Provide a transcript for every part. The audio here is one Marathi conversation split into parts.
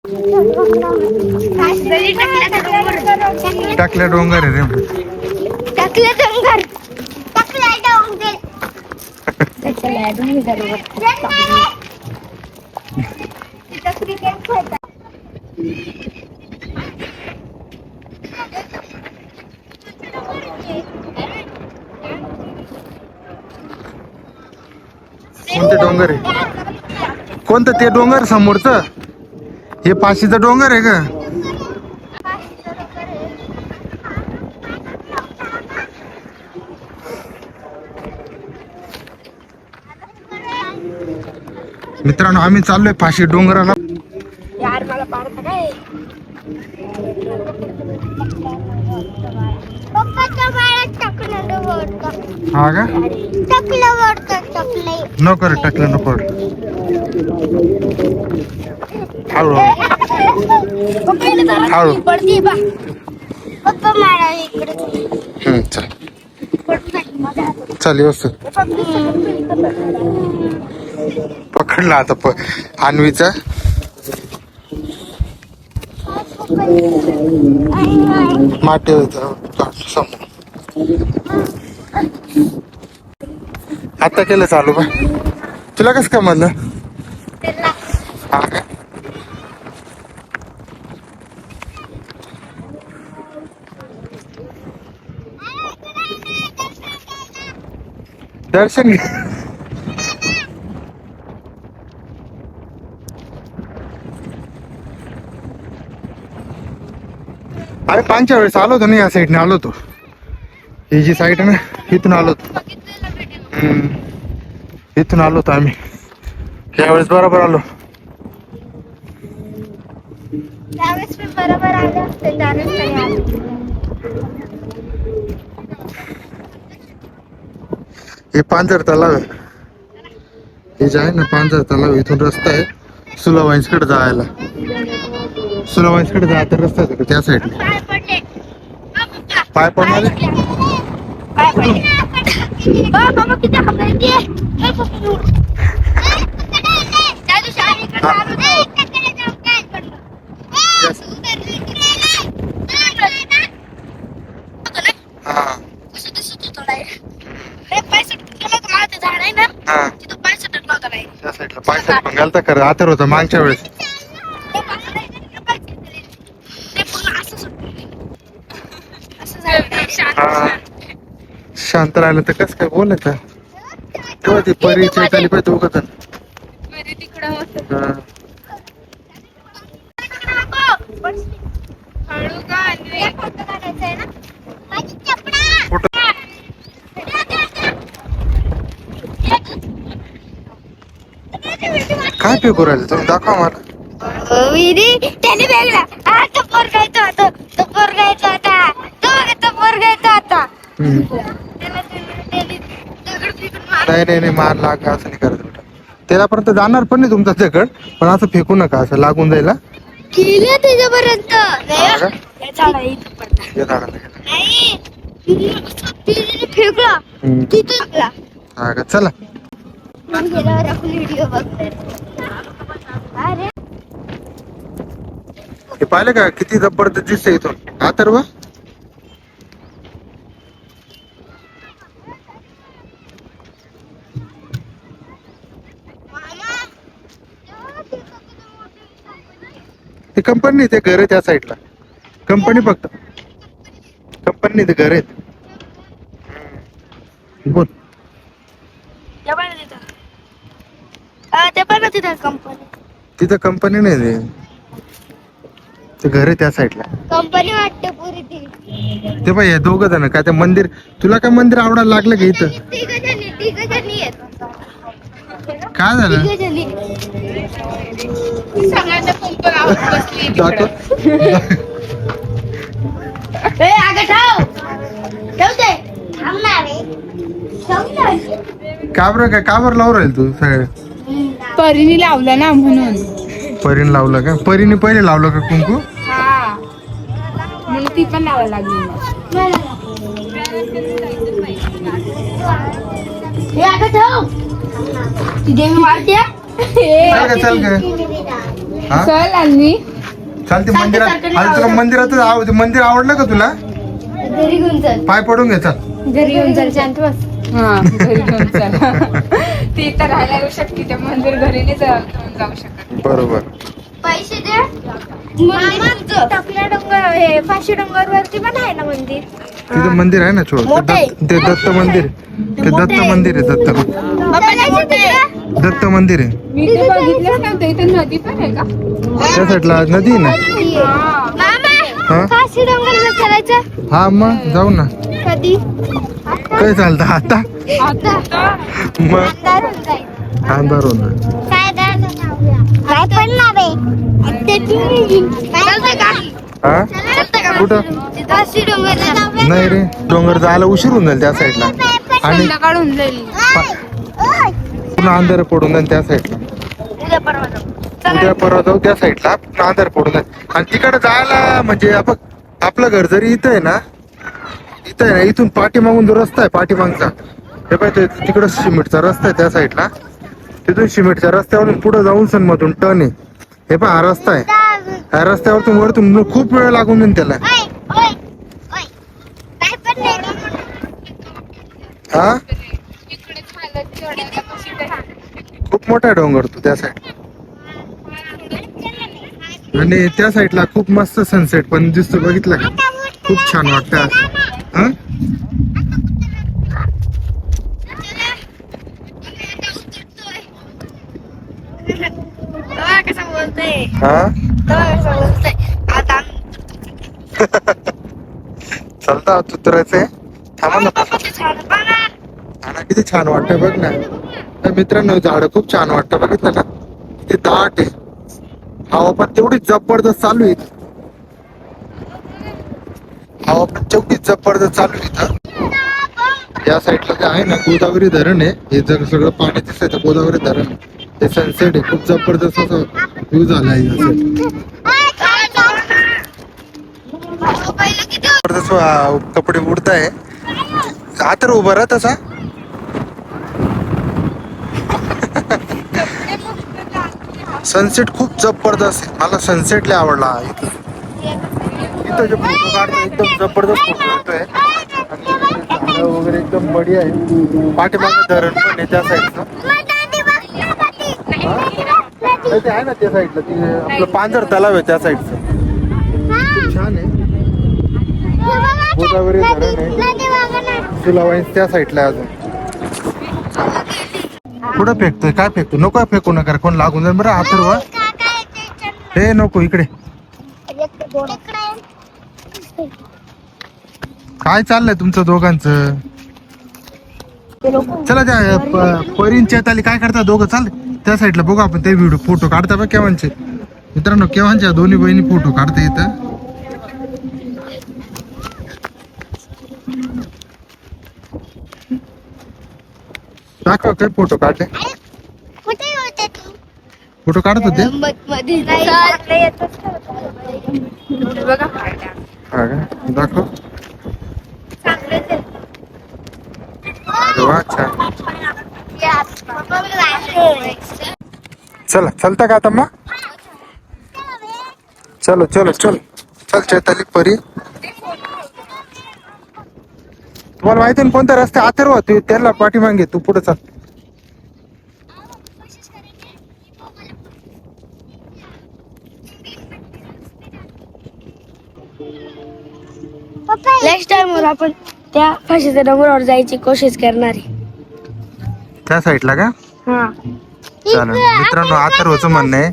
टाकल्या डोंगर आहे रे. टाकल्या डोंगर. टाकल्या डोंगर. टाकल्या डोंगर. तिथं क्रिकेट खेळतात. कोणते डोंगर आहे? कोणतं ते डोंगर समोरचं? हे पाशीचं डोंगर आहे का? मित्रांनो आम्ही चाललोय पाशी डोंगराला. यार मला पाडता काय? पप्पाच्या बाळात टाकलं वरतं. हा का? टाकलं वरतं टाकलंय. नको रे टाकलं नको. हळू हळू. पडते बा. पप्पा मारा इकडे. चल चल व्यवस्थित पकडला आता अन्वीचा. माटे समोर आता केलं चालू का? तुला कसं काय म्हणलं? हा का? दर्शन घे. अरे पांच्या वेळेस आलो होतो ना या साईडने आलो होतो. ही जी साईड आहे ना इथून आलो होतो. इथून आलो होतो आम्ही यावेळेस बरोबर आलो. त्यावेळेस मी बरोबर आले असते त्यावेळेस काही आलो. हे पांजर तलाव आहे. हे जे आहे ना पांजर तलाव इथून रस्ता आहे सुलावाईंसकडे जायला. सुलावाईंसकडे जायचा रस्ता आहे त्या साईडला. पाय पडणार आहे? त्या साईडला पायसा पण घालता खरं आतर होता मागच्या वेळेस. शांत राहिलं तर कसं काय बोलायचं. तेव्हा ती परीची झाली पाहिजे उगत. काय फेकू राहिले तुम्ही? दाखवा मला. त्याने वेगळा तो पोरगायचा होता. तो पोरगायचा होता. तो पोरगायचा होता. नाही मार लाग असं नाही करत बेटा. त्याच्यापर्यंत जाणार पण नाही तुमचा दगड. पण असं फेकू नका असं लागून जायला. गेले त्याच्यापर्यंत फेकला तिथं. हा का? चला व्हिडिओ बघतोय. हे पाहिलं का किती जबरदस्त दिसतंय इथून. हा तर वा ते कंपनी ते घर आहे त्या साईडला. कंपनी फक्त कंपनी ते घर आहेत. बोल तिथं कंपनी नाही ते घर आहे त्या साईडला. कंपनी वाटते पुरी ती. ते बाई दोघं जण काय ते मंदिर. तुला काय मंदिर आवडायला लागलं का इथं? तिघजणी आहेत. काय झालं? दाखव. का बरं लावून राहील तू सगळे? परीने लावलं ना म्हणून. परीने लावलं का? परीने पहिले लावलं का कुंकू? हा म्हणून ती पण लावायला लागली. देवी वाटते. चल का? चल आणि चालते मंदिरात. आता तुला मंदिरात मंदिर आवडलं का तुला? घरी घेऊन चल. पाय पडून घे चल. घरी घेऊन चल शांत बस. हा घरी घेऊन चल. ती इथं राहायला येऊ शकते त्या मंदिर घरी नाही घेऊन जाऊ शकत. बरोबर. पैसे दे. आपल्या डोंगर हे फाशी डोंगर वरती पण आहे ना मंदिर. तिथं मंदिर आहे ना छोट. मोठं आहे. ते दत्त मंदिर. ते दत्त मंदिर आहे. दत्त मंदिर आहे. मी ते बघितलंच नव्हतं. इथं नदी पण आहे का? त्या साईडला नदी आहे ना. मामा हा फाशी डोंगरला चलायचं. हा मग जाऊ ना. कधी? काय चालतं आता? मग अंधार होऊन जाईल. अंधार होणार. काय पडणार आहे? चालतंय का? हा चालतंय का? कुठं? फाशी डोंगरला. नाही रे डोंगर जायला उशीर होऊन जाईल त्या साईडला आणि संध्याकाळ होऊन जाईल. पुन्हा अंधार पडून जाईल त्या साईडला. उद्या परवा जाऊ. उद्या परवा जाऊ त्या साईडला पुन्हा अंधार पडून जाईल आणि तिकडे जायला म्हणजे आपलं घर जरी इथं आहे ना इथून पाठीमागून जो रस्ता आहे पाठीमागचा हे पाहिजे तिकडं सिमेंटचा रस्ता आहे त्या साईडला. तिथून सिमेंटच्या रस्त्यावरून पुढे जाऊन सन मधून टर्न आहे. हे पण हा रस्ता आहे. ह्या रस्त्यावरतून वरतून खूप वेळ लागून जाईल त्याला. काय पडणार? हा इकडे खायला चढायला कशी काय? खूप मोठा डोंगर तू त्या साईड आणि त्या साईडला खूप मस्त सनसेट पण दिसतो बघितलं का? खूप छान वाटतं असं. हा कसं बोलतोय? हा कसं बोलतोय? आता चालतं आता उतरायचंय. थांबा ना. हा ना किती छान वाटतंय बघ ना. तर मित्रांनो झाड खूप छान वाटतं बघितलं ना. किती दाट आहे. हवा पण तेवढीच जबरदस्त चालू आहे. हवा पण तेवढीच जबरदस्त चालू आहे इथं. या साईडला जे आहे ना गोदावरी धरण आहे. हे जर सगळं पाणी दिसतंय गोदावरी धरण. हे सनसेट आहे खूप जबरदस्त असा व्ह्यू झाला आहे. जबरदस्त कपडे उडताय. आता उभा राहा तसा. सनसेट खूप जबरदस्त आहे. मला सनसेट लय आवडला इथं. इथं जे फोटो काढतोय एकदम जबरदस्त फोटो येतोय. झाडं वगैरे एकदम बढिया आहे. पाठीमागे धरण पण आहे त्या साईडचं. ते आहे ना त्या साईडला ते आपलं पांजर तलाव आहे त्या साईडचं. खूप छान आहे. गोदावरी धरण आहे. सुलावाईन्स त्या साईडला आहे अजून. कुठं फेकतोय काय फेकतो? नको फेकू नका कोण लागून जाईल बरं. अथर्व हे नको इकडे. काय चाललंय तुमचं दोघांचं? चला त्या परीन चेताली काय करता दोघं? चाल त्या साईडला बघू आपण ते व्हिडिओ फोटो काढता बघ केव्हांचे. मित्रांनो केव्हांच्या दोन्ही बहिणी फोटो काढता येतं. दाखव काय फोटो काढले. कुठे होते तू? फोटो काढत होते. बघा फायदा. हा का दाखव. अरे वा छान. चला चलता का आता मग? चलो चलो चल चल चैताली परी. तुम्हाला माहिती ना कोणता रस्ता? अथर्व तू त्याला पाठीमागे तू पुढे चाल. नेक्स्ट टाइम आपण त्या फाशीच्या डोंगरावर जायची कोशिश करणार आहे. त्या साईडला का? हा चालेल. मित्रांनो अथर्वचं म्हणणं आहे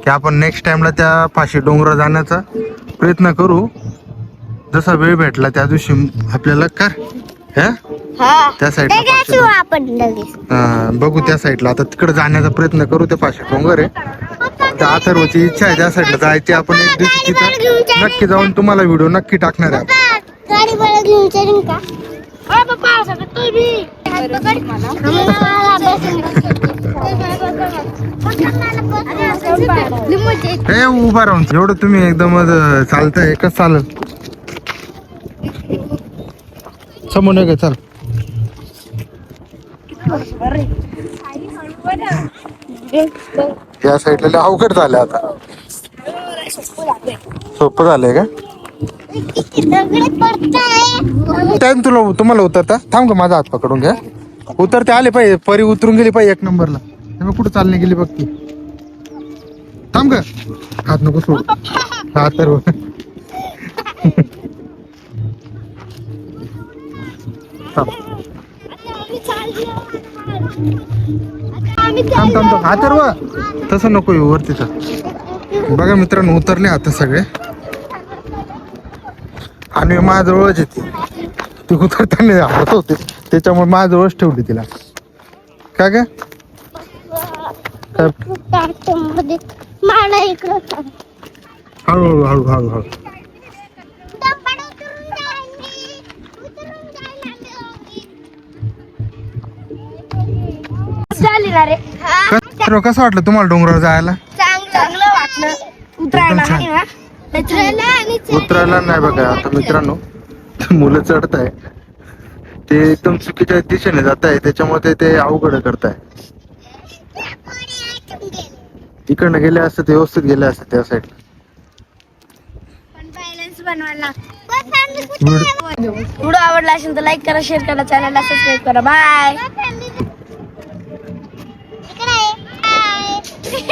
की आपण नेक्स्ट टाइमला त्या फाशी डोंगरावर जाण्याचा प्रयत्न करू. जसा वेळ भेटला त्या दिवशी आपल्याला कर त्या साईडला आपण लगेच बघू त्या साईडला. आता तिकडे जाण्याचा प्रयत्न करू. त्या फाशी डोंगर आहे. त्या अथर्वची इच्छा आहे त्या साईडला जायची. आपण एक दिवशी तिथं नक्की जाऊन तुम्हाला व्हिडिओ नक्की टाकणार आहे. गाडी मला घेऊन चढीन का? तू बी हे उभा राहून एवढं तुम्ही एकदम चालतंय कसं चालेल? समोर नाही का? चाल या साईडला अवघड झालं आता. सोपं झालंय का? टाइम तुम्हाला उतरता थांब का माझा हात पकडून घ्या. उतरते आले पाहिजे, परी उतरून गेली पाहिजे 1 नंबरला. तेव्हा कुठं चालणे गेली बघ ती. थांब का, हात नको सोड. हात तर थांब थांब थांब. अथर्व तसं नको येऊ वरती. बघा मित्रांनो उतरले आता सगळे आणि माझ्याजवळच येते ती. उतरताना हात होते त्याच्यामुळे माझ्याजवळच ठेवली तिला. काय काय हळूहळू हळू हळू हळू. कसं वाटलं तुम्हाला डोंगरावर जायला? चांगलं वाटलं. उतरायला एकदम छान. नाही ना? उतरायला नाही बघा आता मित्रांनो. मुलं चढत आहे ते एकदम चुकीच्या दिशेने जात आहे त्याच्यामुळे ते अवघड करताय. इकडनं गेले असते ते व्यवस्थित गेले असते त्या साईडला. बॅलन्स बनवायला. व्हिडिओ आवडला असेल तर लाईक करा, शेअर करा, चॅनलला सबस्क्राईब करा. बाय.